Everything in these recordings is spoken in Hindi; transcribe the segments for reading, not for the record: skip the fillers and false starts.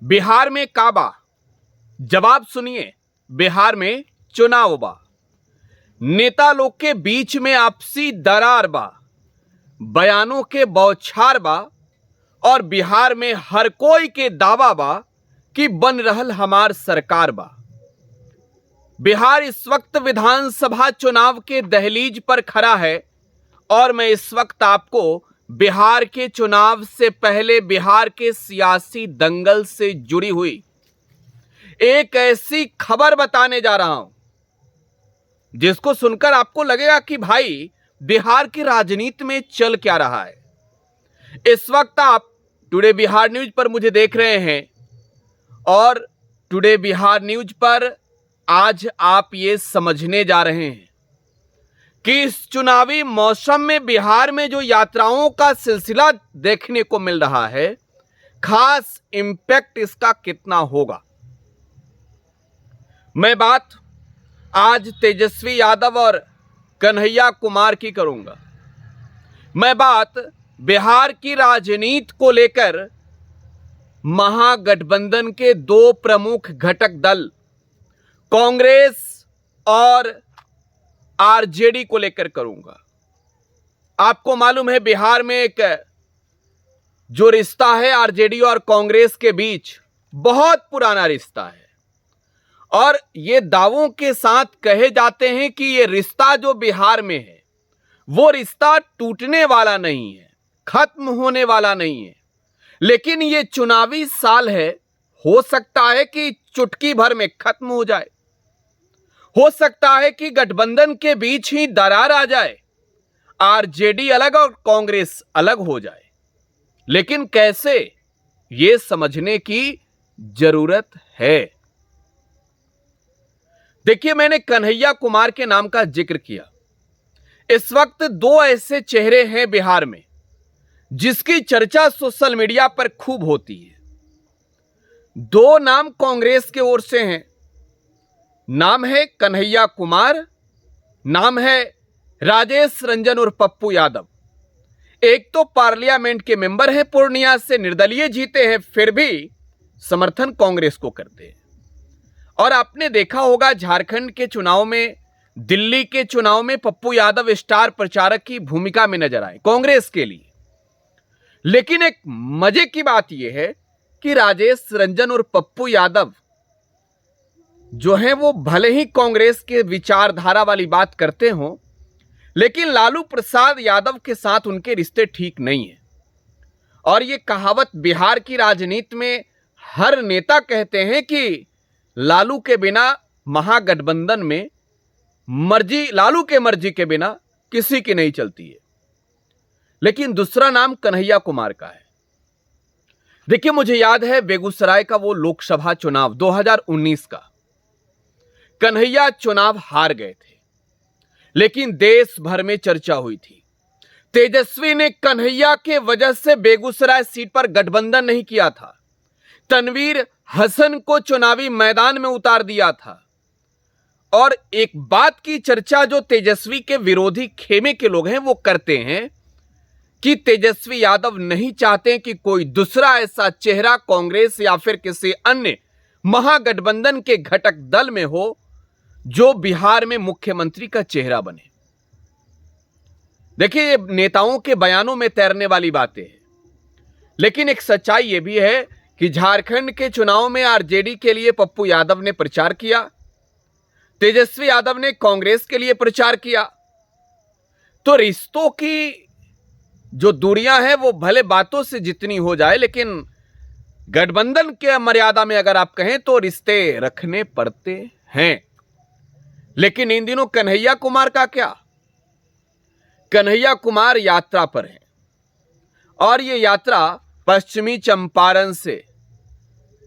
बिहार में काबा, जवाब सुनिए। बिहार में चुनाव बा, नेता लोग के बीच में आपसी दरार बा, बयानों के बौछार बा, और बिहार में हर कोई के दावा बा कि बन रहल हमार सरकार बा। बिहार इस वक्त विधानसभा चुनाव के दहलीज पर खड़ा है और मैं इस वक्त आपको बिहार के चुनाव से पहले बिहार के सियासी दंगल से जुड़ी हुई एक ऐसी खबर बताने जा रहा हूं जिसको सुनकर आपको लगेगा कि भाई बिहार की राजनीति में चल क्या रहा है। इस वक्त आप टुडे बिहार न्यूज पर मुझे देख रहे हैं और टुडे बिहार न्यूज पर आज आप ये समझने जा रहे हैं कि इस चुनावी मौसम में बिहार में जो यात्राओं का सिलसिला देखने को मिल रहा है, खास इंपैक्ट इसका कितना होगा। मैं बात आज तेजस्वी यादव और कन्हैया कुमार की करूंगा। मैं बात बिहार की राजनीति को लेकर महागठबंधन के दो प्रमुख घटक दल कांग्रेस और आरजेडी को लेकर करूंगा। आपको मालूम है बिहार में एक जो रिश्ता है आरजेडी और कांग्रेस के बीच बहुत पुराना रिश्ता है और ये दावों के साथ कहे जाते हैं कि ये रिश्ता जो बिहार में है वो रिश्ता टूटने वाला नहीं है, खत्म होने वाला नहीं है। लेकिन ये चुनावी साल है, हो सकता है कि चुटकी भर में खत्म हो जाए, हो सकता है कि गठबंधन के बीच ही दरार आ जाए, आरजेडी अलग और कांग्रेस अलग हो जाए। लेकिन कैसे, ये समझने की जरूरत है। देखिए, मैंने कन्हैया कुमार के नाम का जिक्र किया। इस वक्त दो ऐसे चेहरे हैं बिहार में जिसकी चर्चा सोशल मीडिया पर खूब होती है। दो नाम कांग्रेस के ओर से हैं। नाम है कन्हैया कुमार, नाम है राजेश रंजन और पप्पू यादव। एक तो पार्लियामेंट के मेंबर हैं, पूर्णिया से निर्दलीय जीते हैं, फिर भी समर्थन कांग्रेस को करते हैं। और आपने देखा होगा झारखंड के चुनाव में, दिल्ली के चुनाव में पप्पू यादव स्टार प्रचारक की भूमिका में नजर आए कांग्रेस के लिए। लेकिन एक मजे की बात यह है कि राजेश रंजन और पप्पू यादव जो हैं वो भले ही कांग्रेस के विचारधारा वाली बात करते हों, लेकिन लालू प्रसाद यादव के साथ उनके रिश्ते ठीक नहीं है। और ये कहावत बिहार की राजनीति में हर नेता कहते हैं कि लालू के बिना महागठबंधन में मर्जी, लालू के मर्जी के बिना किसी की नहीं चलती है। लेकिन दूसरा नाम कन्हैया कुमार का है। देखिए, मुझे याद है बेगूसराय का वो लोकसभा चुनाव 2019 का। कन्हैया चुनाव हार गए थे, लेकिन देश भर में चर्चा हुई थी। तेजस्वी ने कन्हैया के वजह से बेगूसराय सीट पर गठबंधन नहीं किया था, तनवीर हसन को चुनावी मैदान में उतार दिया था। और एक बात की चर्चा जो तेजस्वी के विरोधी खेमे के लोग हैं वो करते हैं कि तेजस्वी यादव नहीं चाहते कि कोई दूसरा ऐसा चेहरा कांग्रेस या फिर किसी अन्य महागठबंधन के घटक दल में हो जो बिहार में मुख्यमंत्री का चेहरा बने। देखिए, ये नेताओं के बयानों में तैरने वाली बातें हैं, लेकिन एक सच्चाई यह भी है कि झारखंड के चुनाव में आरजेडी के लिए पप्पू यादव ने प्रचार किया, तेजस्वी यादव ने कांग्रेस के लिए प्रचार किया। तो रिश्तों की जो दूरियां हैं वो भले बातों से जितनी हो जाए, लेकिन गठबंधन के मर्यादा में अगर आप कहें तो रिश्ते रखने पड़ते हैं। लेकिन इन दिनों कन्हैया कुमार का क्या? कन्हैया कुमार यात्रा पर हैं और ये यात्रा पश्चिमी चंपारण से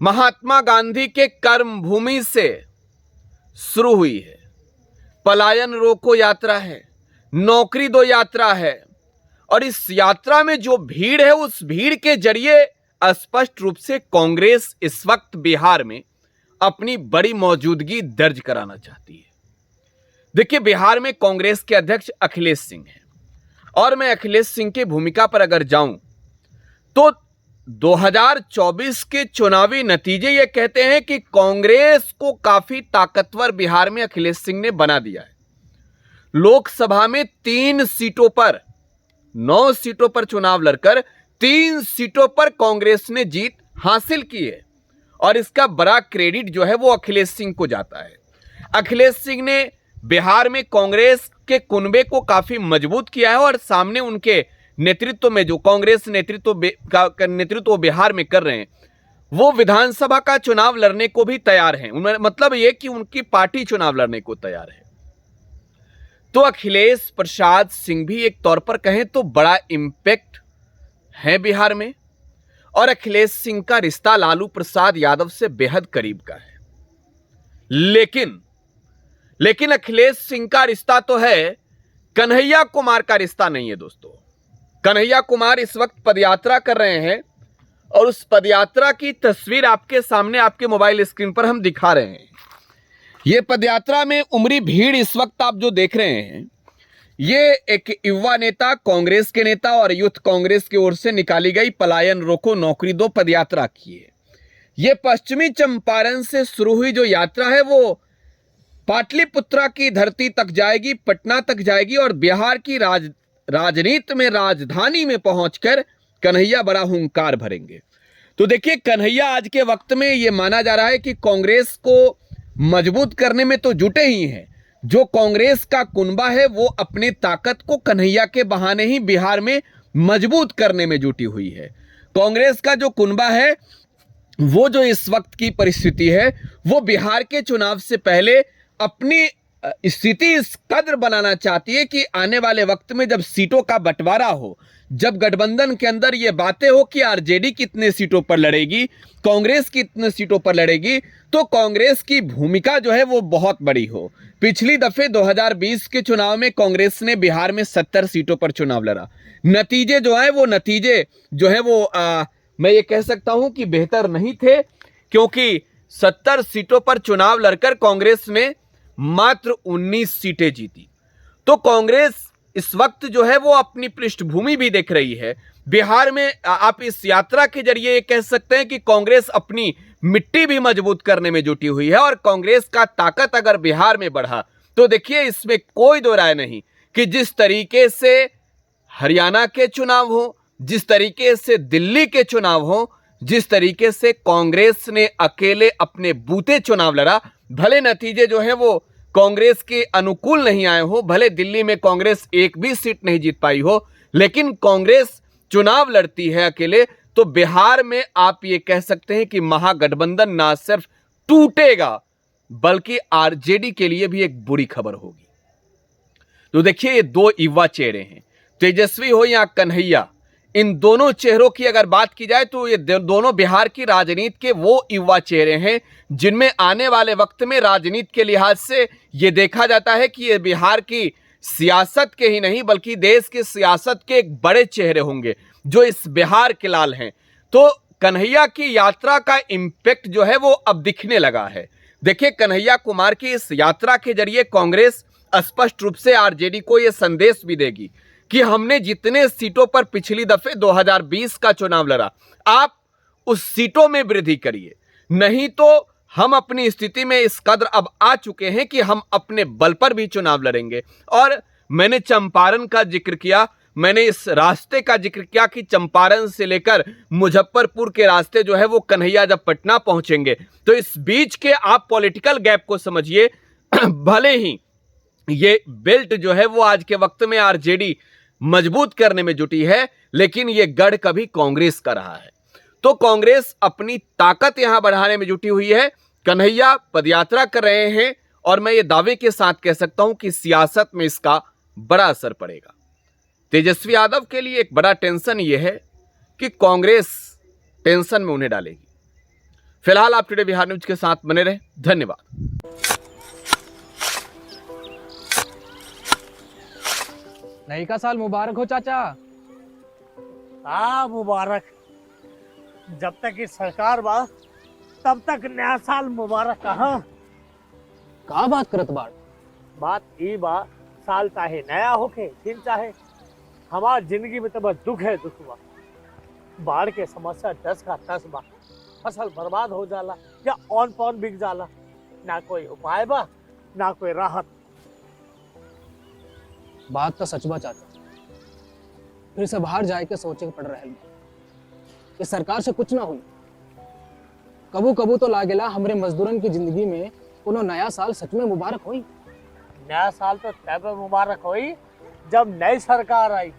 महात्मा गांधी के कर्म भूमि से शुरू हुई है। पलायन रोको यात्रा है, नौकरी दो यात्रा है, और इस यात्रा में जो भीड़ है उस भीड़ के जरिए स्पष्ट रूप से कांग्रेस इस वक्त बिहार में अपनी बड़ी मौजूदगी दर्ज कराना चाहती है। देखिए, बिहार में कांग्रेस के अध्यक्ष अखिलेश सिंह हैं और मैं अखिलेश सिंह की भूमिका पर अगर जाऊं तो 2024 के चुनावी नतीजे ये कहते हैं कि कांग्रेस को काफी ताकतवर बिहार में अखिलेश सिंह ने बना दिया है। लोकसभा में 3 सीटों पर 9 सीटों पर चुनाव लड़कर 3 सीटों पर कांग्रेस ने जीत हासिल की है और इसका बड़ा क्रेडिट जो है वो अखिलेश सिंह को जाता है। अखिलेश सिंह ने बिहार में कांग्रेस के कुनबे को काफी मजबूत किया है और सामने उनके नेतृत्व में जो कांग्रेस नेतृत्व बिहार में कर रहे हैं, वो विधानसभा का चुनाव लड़ने को भी तैयार हैं। उन्होंने मतलब ये कि उनकी पार्टी चुनाव लड़ने को तैयार है। तो अखिलेश प्रसाद सिंह भी एक तौर पर कहें तो बड़ा इंपैक्ट है बिहार में और अखिलेश सिंह का रिश्ता लालू प्रसाद यादव से बेहद करीब का है। लेकिन अखिलेश सिंह का रिश्ता तो है, कन्हैया कुमार का रिश्ता नहीं है दोस्तों। कन्हैया कुमार इस वक्त पदयात्रा कर रहे हैं और उस पदयात्रा की तस्वीर आपके सामने आपके मोबाइल स्क्रीन पर हम दिखा रहे हैं। ये पदयात्रा में उमड़ी भीड़ इस वक्त आप जो देख रहे हैं, ये एक युवा नेता, कांग्रेस के नेता और यूथ कांग्रेस की ओर से निकाली गई पलायन रोको नौकरी दो पदयात्रा की है। ये पश्चिमी चंपारण से शुरू हुई जो यात्रा है वो पाटलिपुत्रा की धरती तक जाएगी, पटना तक जाएगी और बिहार की राजनीति में राजधानी में पहुंचकर कन्हैया बड़ा हुंकार भरेंगे। तो देखिए, कन्हैया आज के वक्त में यह माना जा रहा है कि कांग्रेस को मजबूत करने में तो जुटे ही हैं। जो कांग्रेस का कुनबा है वो अपनी ताकत को कन्हैया के बहाने ही बिहार में मजबूत करने में जुटी हुई है। कांग्रेस का जो कुनबा है वो जो इस वक्त की परिस्थिति है वो बिहार के चुनाव से पहले अपनी स्थिति इस कदर बनाना चाहती है कि आने वाले वक्त में जब सीटों का बंटवारा हो, जब गठबंधन के अंदर ये बातें हो कि आरजेडी कितने सीटों पर लड़ेगी, कांग्रेस कितने सीटों पर लड़ेगी, तो कांग्रेस की भूमिका जो है वो बहुत बड़ी हो। पिछली दफे 2020 के चुनाव में कांग्रेस ने बिहार में 70 सीटों पर चुनाव लड़ा। नतीजे जो है वो मैं ये कह सकता हूं कि बेहतर नहीं थे, क्योंकि 70 सीटों पर चुनाव लड़कर कांग्रेस ने मात्र 19 सीटें जीती। तो कांग्रेस इस वक्त जो है वो अपनी पृष्ठभूमि भी देख रही है बिहार में। आप इस यात्रा के जरिए ये कह सकते हैं कि कांग्रेस अपनी मिट्टी भी मजबूत करने में जुटी हुई है और कांग्रेस का ताकत अगर बिहार में बढ़ा तो देखिए, इसमें कोई दो राय नहीं कि जिस तरीके से हरियाणा के चुनाव हो, जिस तरीके से दिल्ली के चुनाव हो, जिस तरीके से कांग्रेस ने अकेले अपने बूते चुनाव लड़ा, भले नतीजे जो है वो कांग्रेस के अनुकूल नहीं आए हो, भले दिल्ली में कांग्रेस एक भी सीट नहीं जीत पाई हो, लेकिन कांग्रेस चुनाव लड़ती है अकेले, तो बिहार में आप ये कह सकते हैं कि महागठबंधन ना सिर्फ टूटेगा बल्कि आरजेडी के लिए भी एक बुरी खबर होगी। तो देखिए, ये दो युवा चेहरे हैं, तेजस्वी हो या कन्हैया, इन दोनों चेहरों की अगर बात की जाए तो ये दोनों बिहार की राजनीति के वो युवा चेहरे हैं जिनमें आने वाले वक्त में राजनीति के लिहाज से ये देखा जाता है कि ये बिहार की सियासत के ही नहीं बल्कि देश की सियासत के एक बड़े चेहरे होंगे जो इस बिहार के लाल हैं। तो कन्हैया की यात्रा का इंपैक्ट जो है वो अब दिखने लगा है। देखिए, कन्हैया कुमार की इस यात्रा के जरिए कांग्रेस स्पष्ट रूप से आरजेडी को यह संदेश भी देगी कि हमने जितने सीटों पर पिछली दफे 2020 का चुनाव लड़ा, आप उस सीटों में वृद्धि करिए, नहीं तो हम अपनी स्थिति में इस कदर अब आ चुके हैं कि हम अपने बल पर भी चुनाव लड़ेंगे। और मैंने चंपारण का जिक्र किया, मैंने इस रास्ते का जिक्र किया कि चंपारण से लेकर मुजफ्फरपुर के रास्ते जो है वो कन्हैया जब पटना पहुंचेंगे तो इस बीच के आप पॉलिटिकल गैप को समझिए। भले ही ये बेल्ट जो है वो आज के वक्त में आरजेडी मजबूत करने में जुटी है, लेकिन ये गढ़ कभी कांग्रेस का रहा है। तो कांग्रेस अपनी ताकत यहां बढ़ाने में जुटी हुई है। कन्हैया पदयात्रा कर रहे हैं और मैं ये दावे के साथ कह सकता हूं कि सियासत में इसका बड़ा असर पड़ेगा। तेजस्वी यादव के लिए एक बड़ा टेंशन यह है कि कांग्रेस टेंशन में उन्हें डालेगी। फिलहाल आप टुडे बिहार न्यूज के साथ बने रहे। धन्यवाद। नई का साल मुबारक हो चाचा। हाँ, मुबारक। जब तक ये सरकार बा तब तक नया साल मुबारक। कहाँ का बात करत बाड़? बात ई बा, साल चाहे नया होके फिर चाहे हमार जिंदगी में तो बस दुख है, दुख बा। बाढ़ के समस्या 10 का 10 बा। फसल बर्बाद हो जाला या ऑन पॉन बिक जाला। ना कोई उपाय बा ना कोई राहत। बात तो सच बा चाचा। फिर से बाहर जाए के सोचे के पड़ रहा है कि सरकार से कुछ ना हुई। कबू कबू तो लागेला हमरे मजदूरन की जिंदगी में कोनो नया साल सच में मुबारक हुई। नया साल तो तब मुबारक हुई जब नई सरकार आई।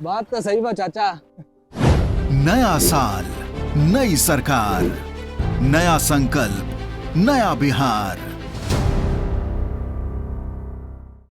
बात तो सही बा चाचा। नया साल, नई सरकार, नया संकल्प, नया बिहार।